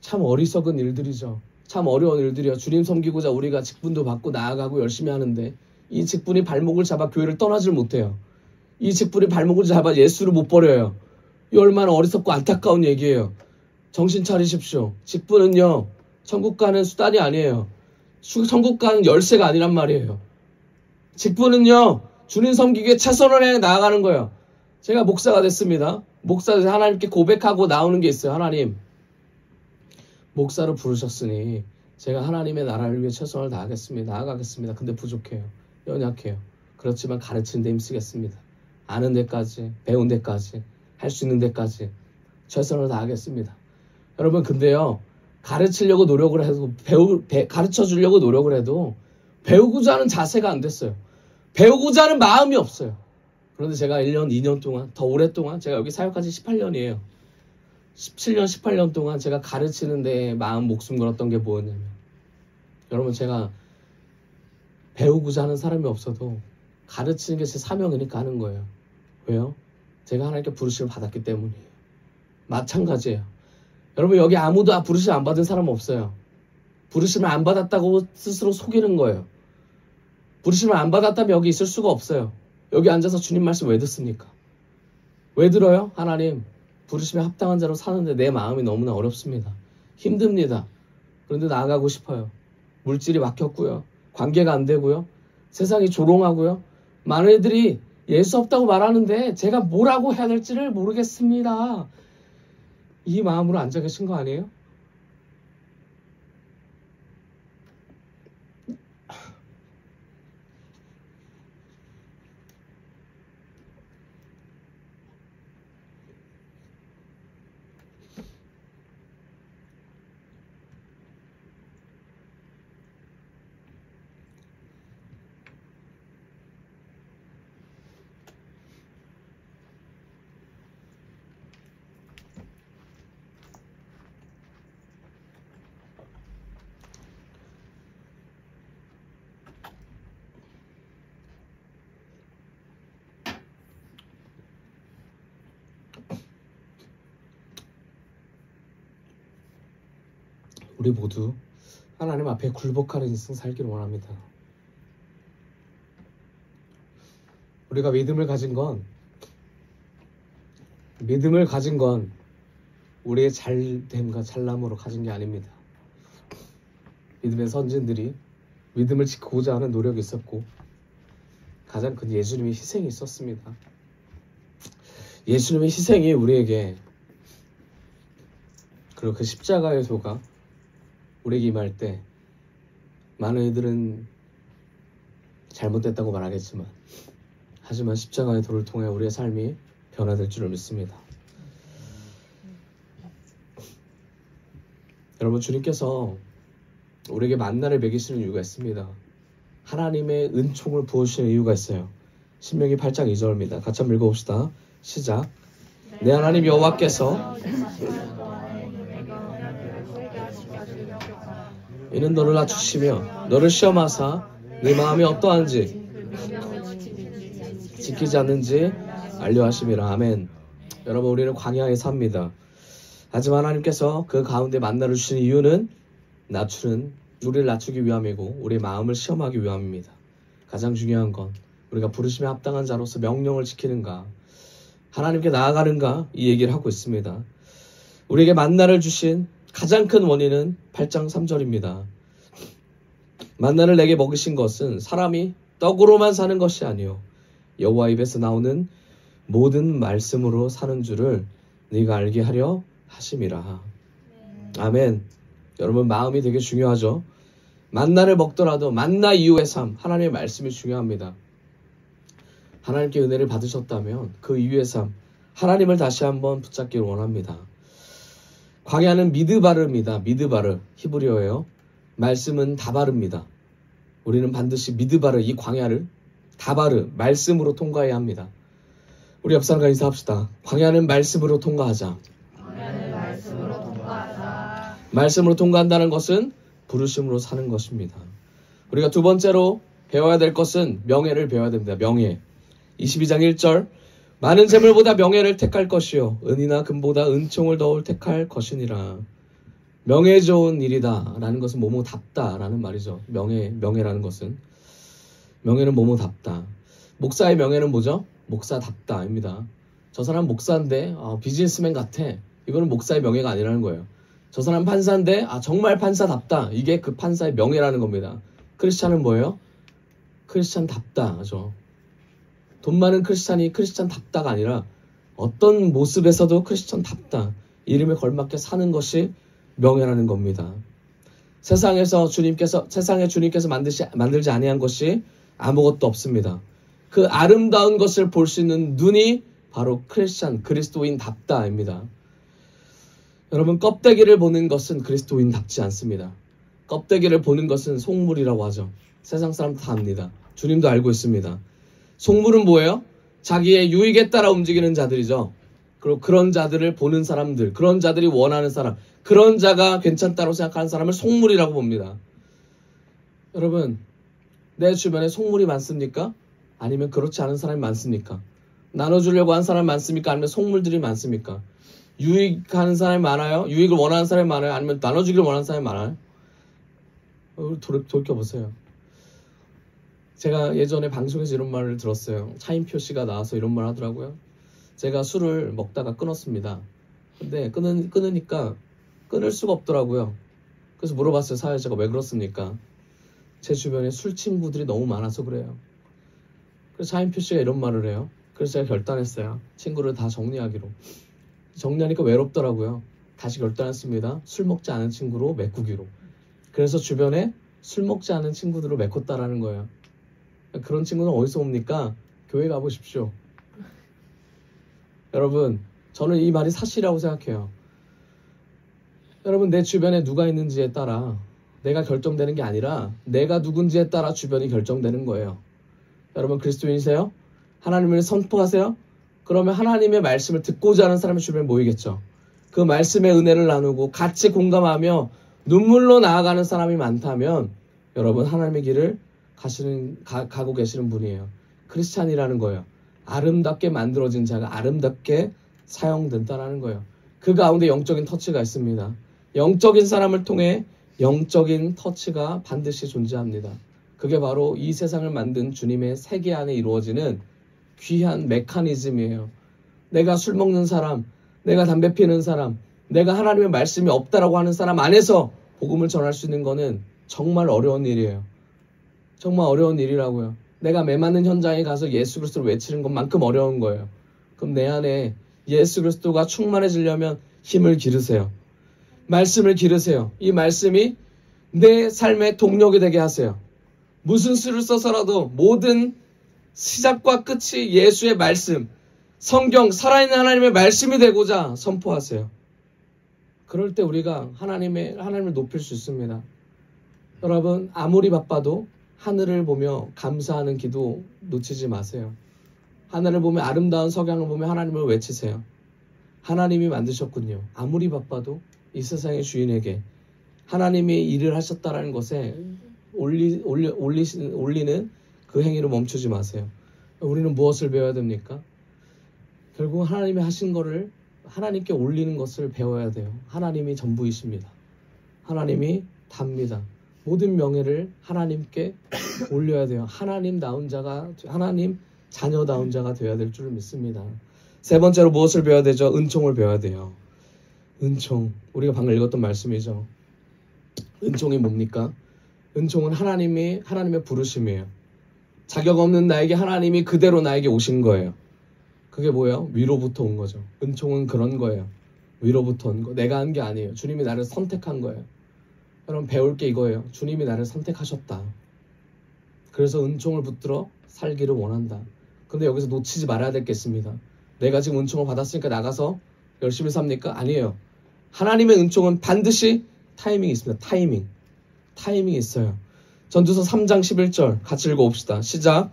참 어리석은 일들이죠. 참 어려운 일들이요. 주님 섬기고자 우리가 직분도 받고 나아가고 열심히 하는데 이 직분이 발목을 잡아 교회를 떠나질 못해요. 이 직분이 발목을 잡아 예수를 못 버려요. 이 얼마나 어리석고 안타까운 얘기예요. 정신 차리십시오. 직분은요, 천국 가는 수단이 아니에요. 천국 가는 열쇠가 아니란 말이에요. 직분은요, 주님 섬기기에 최선을 해 나아가는 거예요. 제가 목사가 됐습니다. 목사에서 하나님께 고백하고 나오는 게 있어요. 하나님, 목사로 부르셨으니 제가 하나님의 나라를 위해 최선을 다하겠습니다. 나아가겠습니다. 근데 부족해요. 연약해요. 그렇지만 가르치는 데 힘쓰겠습니다. 아는 데까지, 배운 데까지, 할 수 있는 데까지 최선을 다하겠습니다. 여러분, 근데요, 가르치려고 노력을 해도, 가르쳐 주려고 노력을 해도 배우고자 하는 자세가 안 됐어요. 배우고자 하는 마음이 없어요. 그런데 제가 1년, 2년 동안, 더 오랫동안, 제가 여기 사역한 지 18년이에요. 17년, 18년 동안 제가 가르치는 데 마음, 목숨 걸었던 게 뭐였냐면, 여러분, 제가 배우고자 하는 사람이 없어도 가르치는 게 제 사명이니까 하는 거예요. 왜요? 제가 하나님께 부르심을 받았기 때문이에요. 마찬가지예요. 여러분 여기 아무도 부르심 안 받은 사람 없어요. 부르심을 안 받았다고 스스로 속이는 거예요. 부르심을 안 받았다면 여기 있을 수가 없어요. 여기 앉아서 주님 말씀 왜 듣습니까? 왜 들어요? 하나님 부르심에 합당한 자로 사는데 내 마음이 너무나 어렵습니다. 힘듭니다. 그런데 나아가고 싶어요. 물질이 막혔고요. 관계가 안 되고요. 세상이 조롱하고요. 많은 애들이 예수 없다고 말하는데 제가 뭐라고 해야 될지를 모르겠습니다. 이 마음으로 앉아 계신 거 아니에요? 우리 모두 하나님 앞에 굴복하는 인생 살기를 원합니다. 우리가 믿음을 가진 건 우리의 잘됨과 잘남으로 가진 게 아닙니다. 믿음의 선진들이 믿음을 지키고자 하는 노력이 있었고 가장 큰 예수님의 희생이 있었습니다. 예수님의 희생이 우리에게 그리고 그 십자가의 도가 우리에게 임할 때 많은 이들은 잘못됐다고 말하겠지만 하지만 십자가의 도를 통해 우리의 삶이 변화될 줄을 믿습니다. 여러분 주님께서 우리에게 만나를 먹이시는 이유가 있습니다. 하나님의 은총을 부어주시는 이유가 있어요. 신명기 8장 2절입니다. 같이 한번 읽어봅시다. 시작. 내 하나님 여호와께서 이는 너를 낮추시며 너를 시험하사 네 마음이 어떠한지 지키지 않는지 알려 하심이라. 아멘. 여러분 우리는 광야에 삽니다. 하지만 하나님께서 그 가운데 만나를 주시는 이유는 우리를 낮추기 위함이고 우리의 마음을 시험하기 위함입니다. 가장 중요한 건 우리가 부르심에 합당한 자로서 명령을 지키는가, 하나님께 나아가는가, 이 얘기를 하고 있습니다. 우리에게 만나를 주신 가장 큰 원인은 8장 3절입니다. 만나를 내게 먹이신 것은 사람이 떡으로만 사는 것이 아니요 여호와 입에서 나오는 모든 말씀으로 사는 줄을 네가 알게 하려 하심이라. 아멘. 여러분 마음이 되게 중요하죠. 만나를 먹더라도 만나 이후의 삶, 하나님의 말씀이 중요합니다. 하나님께 은혜를 받으셨다면 그 이후의 삶, 하나님을 다시 한번 붙잡기를 원합니다. 광야는 미드바르입니다. 미드바르, 히브리어예요. 말씀은 다바르입니다. 우리는 반드시 미드바르, 이 광야를 다바르, 말씀으로 통과해야 합니다. 우리 옆 사람과 인사합시다. 광야는 말씀으로 통과하자. 말씀으로 통과한다는 것은 부르심으로 사는 것입니다. 우리가 두 번째로 배워야 될 것은 명예를 배워야 됩니다. 명예. 22장 1절 많은 재물보다 명예를 택할 것이요 은이나 금보다 은총을 더 택할 것이니라. 명예 좋은 일이다 라는 것은 뭐뭐답다 라는 말이죠. 명예라는 것은 명예는 뭐뭐답다. 목사의 명예는 뭐죠? 목사답다입니다. 저 사람 목사인데 비즈니스맨 같아. 이거는 목사의 명예가 아니라는 거예요. 저 사람 판사인데 정말 판사답다. 이게 그 판사의 명예라는 겁니다. 크리스찬은 뭐예요? 크리스찬답다죠. 돈 많은 크리스찬이 크리스찬답다가 아니라 어떤 모습에서도 크리스찬답다. 이름에 걸맞게 사는 것이 명예라는 겁니다. 세상에 주님께서 만들지 아니한 것이 아무것도 없습니다. 그 아름다운 것을 볼 수 있는 눈이 바로 크리스찬, 그리스도인답다입니다. 여러분 껍데기를 보는 것은 그리스도인답지 않습니다. 껍데기를 보는 것은 속물이라고 하죠. 세상 사람 다 압니다. 주님도 알고 있습니다. 속물은 뭐예요? 자기의 유익에 따라 움직이는 자들이죠. 그리고 그런 자들을 보는 사람들, 그런 자들이 원하는 사람, 그런 자가 괜찮다고 생각하는 사람을 속물이라고 봅니다. 여러분 내 주변에 속물이 많습니까? 아니면 그렇지 않은 사람이 많습니까? 나눠주려고 하는 사람이 많습니까? 아니면 속물들이 많습니까? 유익하는 사람이 많아요? 유익을 원하는 사람이 많아요? 아니면 나눠주기를 원하는 사람이 많아요? 돌이켜보세요. 제가 예전에 방송에서 이런 말을 들었어요. 차인표 씨가 나와서 이런 말 하더라고요. 제가 술을 먹다가 끊었습니다. 근데 끊으니까 끊을 수가 없더라고요. 그래서 물어봤어요. 사회자가 왜 그렇습니까? 제 주변에 술 친구들이 너무 많아서 그래요. 그래서 차인표 씨가 이런 말을 해요. 그래서 제가 결단했어요. 친구를 다 정리하기로. 정리하니까 외롭더라고요. 다시 결단했습니다. 술 먹지 않은 친구로 메꾸기로. 그래서 주변에 술 먹지 않은 친구들을 메꿨다라는 거예요. 그런 친구는 어디서 옵니까? 교회 가보십시오. 여러분, 저는 이 말이 사실이라고 생각해요. 여러분, 내 주변에 누가 있는지에 따라 내가 결정되는 게 아니라 내가 누군지에 따라 주변이 결정되는 거예요. 여러분, 그리스도인이세요? 하나님을 선포하세요? 그러면 하나님의 말씀을 듣고자 하는 사람이 주변에 모이겠죠. 그 말씀의 은혜를 나누고 같이 공감하며 눈물로 나아가는 사람이 많다면 여러분, 하나님의 길을 가고 계시는 분이에요. 크리스찬이라는 거예요. 아름답게 만들어진 자가 아름답게 사용된다는 거예요. 그 가운데 영적인 터치가 있습니다. 영적인 사람을 통해 영적인 터치가 반드시 존재합니다. 그게 바로 이 세상을 만든 주님의 세계 안에 이루어지는 귀한 메커니즘이에요. 내가 술 먹는 사람, 내가 담배 피우는 사람, 내가 하나님의 말씀이 없다라고 하는 사람 안에서 복음을 전할 수 있는 거는 정말 어려운 일이에요. 정말 어려운 일이라고요. 내가 매맞는 현장에 가서 예수 그리스도를 외치는 것만큼 어려운 거예요. 그럼 내 안에 예수 그리스도가 충만해지려면 힘을 기르세요. 말씀을 기르세요. 이 말씀이 내 삶의 동력이 되게 하세요. 무슨 수를 써서라도 모든 시작과 끝이 예수의 말씀, 성경, 살아있는 하나님의 말씀이 되고자 선포하세요. 그럴 때 우리가 하나님을 높일 수 있습니다. 여러분, 아무리 바빠도 하늘을 보며 감사하는 기도 놓치지 마세요. 하늘을 보며 아름다운 석양을 보며 하나님을 외치세요. 하나님이 만드셨군요. 아무리 바빠도 이 세상의 주인에게 하나님이 일을 하셨다라는 것에 올리는 그 행위를 멈추지 마세요. 우리는 무엇을 배워야 됩니까? 결국 하나님이 하신 거를 하나님께 올리는 것을 배워야 돼요. 하나님이 전부이십니다. 하나님이 답니다. 모든 명예를 하나님께 올려야 돼요. 하나님 자녀다운 자가 되어야 될 줄을 믿습니다. 세 번째로 무엇을 배워야 되죠? 은총을 배워야 돼요. 은총. 우리가 방금 읽었던 말씀이죠. 은총이 뭡니까? 은총은 하나님의 부르심이에요. 자격 없는 나에게 하나님이 그대로 나에게 오신 거예요. 그게 뭐예요? 위로부터 온 거죠. 은총은 그런 거예요. 위로부터 온 거. 내가 한 게 아니에요. 주님이 나를 선택한 거예요. 여러분, 배울 게 이거예요. 주님이 나를 선택하셨다. 그래서 은총을 붙들어 살기를 원한다. 근데 여기서 놓치지 말아야 될 게 있습니다. 내가 지금 은총을 받았으니까 나가서 열심히 삽니까? 아니에요. 하나님의 은총은 반드시 타이밍이 있습니다. 타이밍이 있어요. 전도서 3장 11절 같이 읽어봅시다. 시작.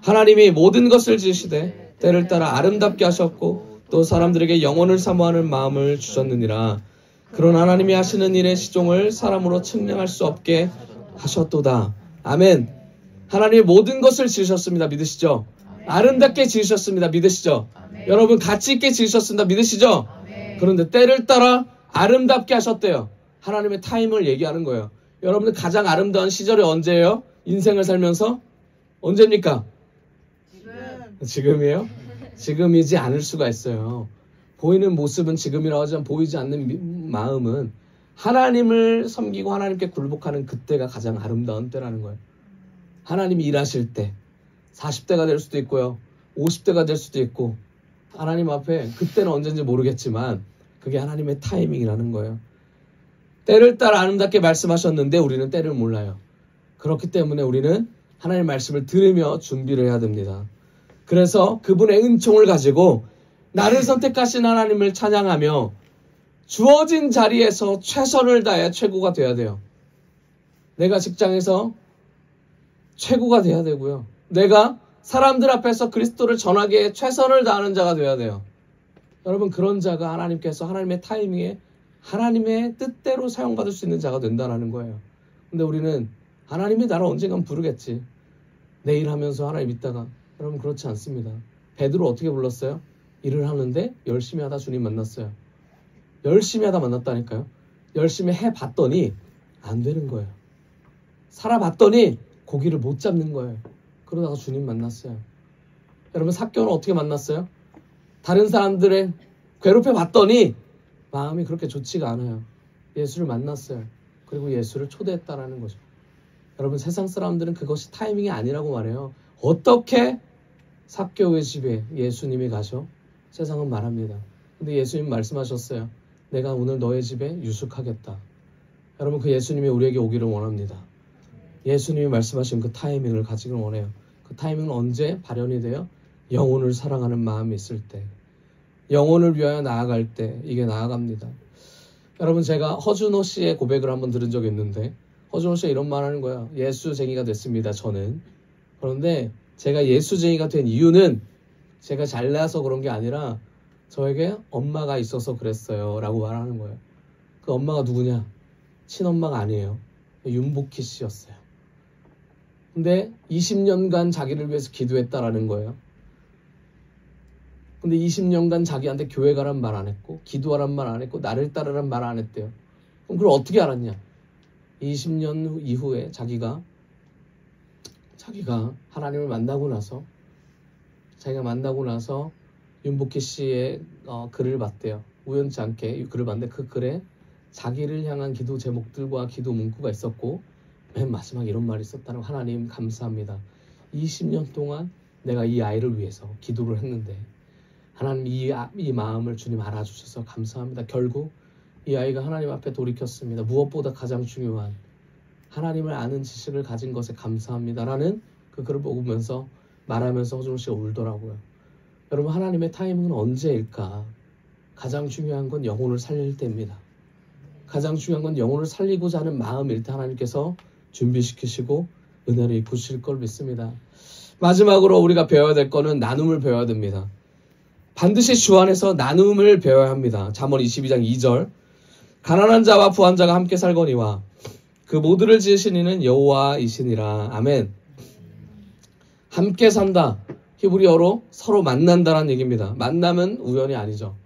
하나님이 모든 것을 지으시되 때를 따라 아름답게 하셨고 또 사람들에게 영혼을 사모하는 마음을 주셨느니라. 그런 하나님이 하시는 일의 시종을 사람으로 측량할 수 없게 하셨도다. 아멘. 하나님이 모든 것을 지으셨습니다. 믿으시죠? 아름답게 지으셨습니다. 믿으시죠? 여러분, 가치 있게 지으셨습니다. 믿으시죠? 그런데 때를 따라 아름답게 하셨대요. 하나님의 타임을 얘기하는 거예요. 여러분들 가장 아름다운 시절이 언제예요? 인생을 살면서? 언제입니까? 지금이에요? 지금이지 않을 수가 있어요. 보이는 모습은 지금이라고 하지만 보이지 않는 마음은 하나님을 섬기고 하나님께 굴복하는 그때가 가장 아름다운 때라는 거예요. 하나님이 일하실 때 40대가 될 수도 있고요. 50대가 될 수도 있고 하나님 앞에 그때는 언제인지 모르겠지만 그게 하나님의 타이밍이라는 거예요. 때를 따라 아름답게 말씀하셨는데 우리는 때를 몰라요. 그렇기 때문에 우리는 하나님의 말씀을 들으며 준비를 해야 됩니다. 그래서 그분의 은총을 가지고 나를 선택하신 하나님을 찬양하며 주어진 자리에서 최선을 다해 최고가 돼야 돼요. 내가 직장에서 최고가 돼야 되고요. 내가 사람들 앞에서 그리스도를 전하기에 최선을 다하는 자가 돼야 돼요. 여러분, 그런 자가 하나님께서 하나님의 타이밍에 하나님의 뜻대로 사용받을 수 있는 자가 된다는 거예요. 근데 우리는 하나님이 나를 언젠간 부르겠지. 내일 하면서 하나님 있다가 여러분, 그렇지 않습니다. 베드로 어떻게 불렀어요? 일을 하는데 열심히 하다 주님 만났어요. 열심히 하다 만났다니까요. 열심히 해봤더니 안 되는 거예요. 살아봤더니 고기를 못 잡는 거예요. 그러다가 주님 만났어요. 여러분, 삭개오는 어떻게 만났어요? 다른 사람들의 괴롭혀봤더니 마음이 그렇게 좋지가 않아요. 예수를 만났어요. 그리고 예수를 초대했다라는 거죠. 여러분, 세상 사람들은 그것이 타이밍이 아니라고 말해요. 어떻게 삭개오의 집에 예수님이 가셔? 세상은 말합니다. 근데 예수님 말씀하셨어요. 내가 오늘 너의 집에 유숙하겠다. 여러분, 그 예수님이 우리에게 오기를 원합니다. 예수님이 말씀하신 그 타이밍을 가지길 원해요. 그 타이밍은 언제 발현이 돼요? 영혼을 사랑하는 마음이 있을 때, 영혼을 위하여 나아갈 때 이게 나아갑니다. 여러분, 제가 허준호 씨의 고백을 한번 들은 적이 있는데, 허준호 씨가 이런 말 하는 거예요. 예수쟁이가 됐습니다, 저는. 그런데 제가 예수쟁이가 된 이유는 제가 잘나서 그런 게 아니라 저에게 엄마가 있어서 그랬어요 라고 말하는 거예요. 그 엄마가 누구냐? 친엄마가 아니에요. 윤복희 씨였어요. 근데 20년간 자기를 위해서 기도했다라는 거예요. 근데 20년간 자기한테 교회 가란 말 안 했고, 기도하란 말 안 했고, 나를 따르란 말 안 했대요. 그럼 그걸 어떻게 알았냐? 20년 이후에 자기가 하나님을 만나고 나서, 자기가 만나고 나서 윤복희 씨의 글을 봤대요. 우연치 않게 글을 봤는데 그 글에 자기를 향한 기도 제목들과 기도 문구가 있었고, 맨 마지막에 이런 말이 있었다는 거. 하나님 감사합니다. 20년 동안 내가 이 아이를 위해서 기도를 했는데 하나님 이 마음을 주님 알아주셔서 감사합니다. 결국 이 아이가 하나님 앞에 돌이켰습니다. 무엇보다 가장 중요한 하나님을 아는 지식을 가진 것에 감사합니다라는 그 글을 보면서 말하면서 허준호 씨가 울더라고요. 여러분, 하나님의 타이밍은 언제일까? 가장 중요한 건 영혼을 살릴 때입니다. 가장 중요한 건 영혼을 살리고자 하는 마음일 때 하나님께서 준비시키시고 은혜를 입히실 걸 믿습니다. 마지막으로 우리가 배워야 될 거는 나눔을 배워야 됩니다. 반드시 주 안에서 나눔을 배워야 합니다. 잠언 22장 2절. 가난한 자와 부한 자가 함께 살거니와 그 모두를 지으신 이는 여호와이시니라. 아멘. 함께 산다. 히브리어로 서로 만난다라는 얘기입니다. 만남은 우연이 아니죠.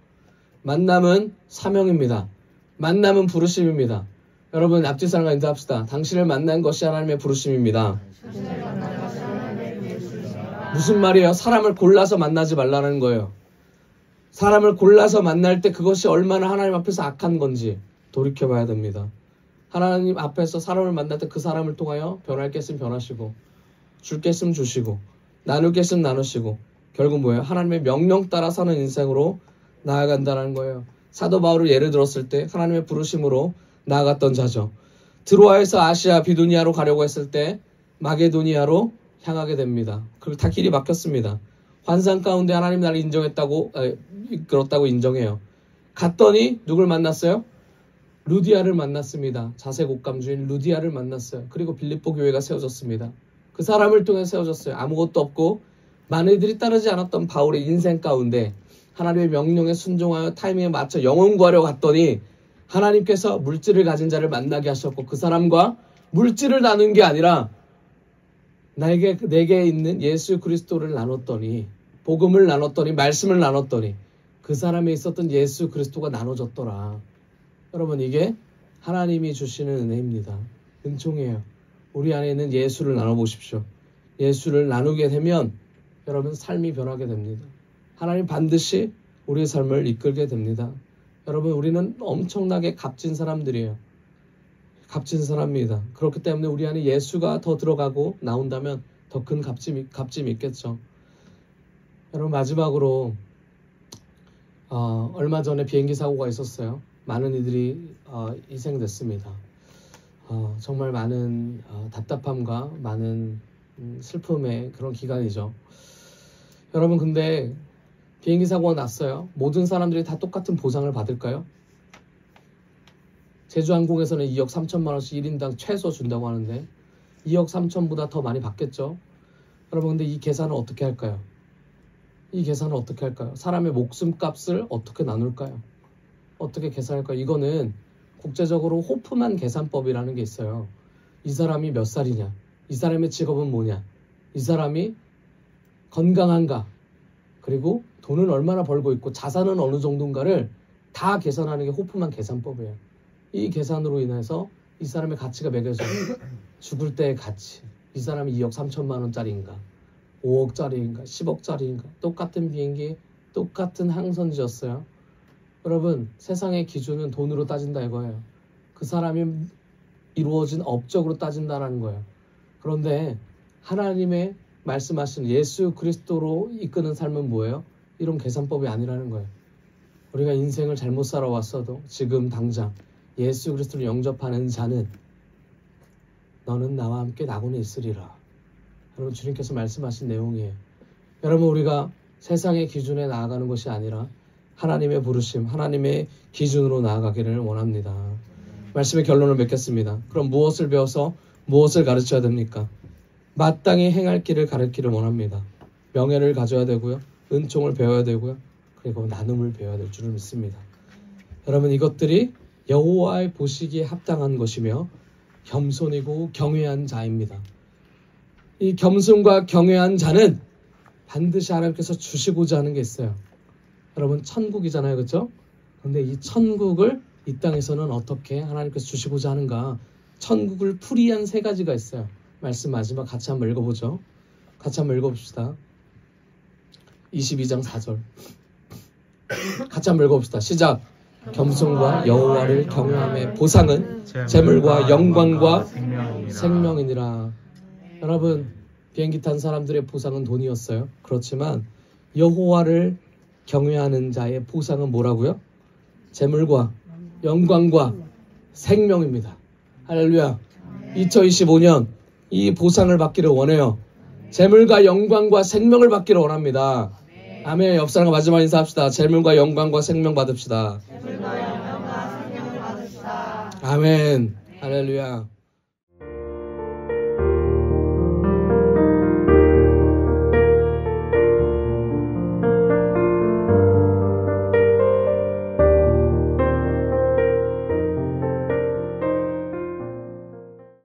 만남은 사명입니다. 만남은 부르심입니다. 여러분, 앞뒤 사람과 인도합시다. 당신을 만난 것이 하나님의 부르심입니다. 무슨 말이에요? 사람을 골라서 만나지 말라는 거예요. 사람을 골라서 만날 때 그것이 얼마나 하나님 앞에서 악한 건지 돌이켜봐야 됩니다. 하나님 앞에서 사람을 만날 때 그 사람을 통하여 변할 게 있으면 변하시고, 줄 게 있으면 주시고, 나눌 게 있으면 나누시고, 결국 뭐예요? 하나님의 명령 따라 사는 인생으로 나아간다는 거예요. 사도 바울을 예를 들었을 때 하나님의 부르심으로 나아갔던 자죠. 드로아에서 아시아 비두니아로 가려고 했을 때 마게도니아로 향하게 됩니다. 그리고 다 길이 막혔습니다. 환상 가운데 하나님 나를 이끌었다고 인정해요. 갔더니 누굴 만났어요? 루디아를 만났습니다. 자색 옷감주인 루디아를 만났어요. 그리고 빌립보 교회가 세워졌습니다. 그 사람을 통해 세워졌어요. 아무것도 없고 많은 이들이 따르지 않았던 바울의 인생 가운데 하나님의 명령에 순종하여 타이밍에 맞춰 영혼 구하려 갔더니 하나님께서 물질을 가진 자를 만나게 하셨고, 그 사람과 물질을 나눈 게 아니라 내게 있는 예수 그리스도를 나눴더니, 복음을 나눴더니, 말씀을 나눴더니 그 사람에 있었던 예수 그리스도가 나눠졌더라. 여러분, 이게 하나님이 주시는 은혜입니다. 은총이에요. 우리 안에 있는 예수를 나눠보십시오. 예수를 나누게 되면 여러분, 삶이 변하게 됩니다. 하나님 반드시 우리의 삶을 이끌게 됩니다. 여러분, 우리는 엄청나게 값진 사람들이에요. 값진 사람입니다. 그렇기 때문에 우리 안에 예수가 더 들어가고 나온다면 더 큰 값짐이 있겠죠. 여러분, 마지막으로 얼마 전에 비행기 사고가 있었어요. 많은 이들이 희생됐습니다. 정말 많은 답답함과 많은 슬픔의 그런 기간이죠. 여러분, 근데 비행기 사고가 났어요. 모든 사람들이 다 똑같은 보상을 받을까요? 제주항공에서는 2억 3천만 원씩 1인당 최소 준다고 하는데 2억 3천보다 더 많이 받겠죠? 여러분, 근데 이 계산을 어떻게 할까요? 이 계산을 어떻게 할까요? 사람의 목숨값을 어떻게 나눌까요? 어떻게 계산할까요? 이거는 국제적으로 호프만 계산법이라는 게 있어요. 이 사람이 몇 살이냐? 이 사람의 직업은 뭐냐? 이 사람이 건강한가? 그리고 돈은 얼마나 벌고 있고 자산은 어느 정도인가를 다 계산하는 게 호프만 계산법이에요. 이 계산으로 인해서 이 사람의 가치가 매겨져요. 죽을 때의 가치. 이 사람이 2억 3천만 원짜리인가 5억짜리인가 10억짜리인가 똑같은 비행기 똑같은 항선 지었어요. 여러분 세상의 기준은 돈으로 따진다 이거예요. 그 사람이 이루어진 업적으로 따진다는 거예요. 그런데 하나님의 말씀하신 예수 그리스도로 이끄는 삶은 뭐예요? 이런 계산법이 아니라는 거예요. 우리가 인생을 잘못 살아왔어도 지금 당장 예수 그리스도를 영접하는 자는 너는 나와 함께 낙원에 있으리라. 여러분 주님께서 말씀하신 내용이에요. 여러분 우리가 세상의 기준에 나아가는 것이 아니라 하나님의 부르심, 하나님의 기준으로 나아가기를 원합니다. 말씀의 결론을 맺겠습니다. 그럼 무엇을 배워서 무엇을 가르쳐야 됩니까? 마땅히 행할 길을 가르치기를 원합니다. 명예를 가져야 되고요. 은총을 배워야 되고요. 그리고 나눔을 배워야 될 줄을 믿습니다. 여러분 이것들이 여호와의 보시기에 합당한 것이며 겸손이고 경외한 자입니다. 이 겸손과 경외한 자는 반드시 하나님께서 주시고자 하는 게 있어요. 여러분 천국이잖아요. 그렇죠? 그런데 이 천국을 이 땅에서는 어떻게 하나님께서 주시고자 하는가? 천국을 풀이한 세 가지가 있어요. 말씀 마지막 같이 한번 읽어보죠. 같이 한번 읽어봅시다. 22장 4절 같이 한번 읽어봅시다. 시작. 겸손과 여호와를 경외함의 보상은 재물과 영광과 생명이니라. 여러분 비행기 탄 사람들의 보상은 돈이었어요. 그렇지만 여호와를 경외하는 자의 보상은 뭐라고요? 재물과 영광과 생명입니다. 할렐루야. 2025년 이 보상을 받기를 원해요. 재물과 영광과 생명을 받기를 원합니다. 아멘. 옆 사람과 마지막 인사합시다. 재물과 영광과 생명 받읍시다. 아멘. 할렐루야.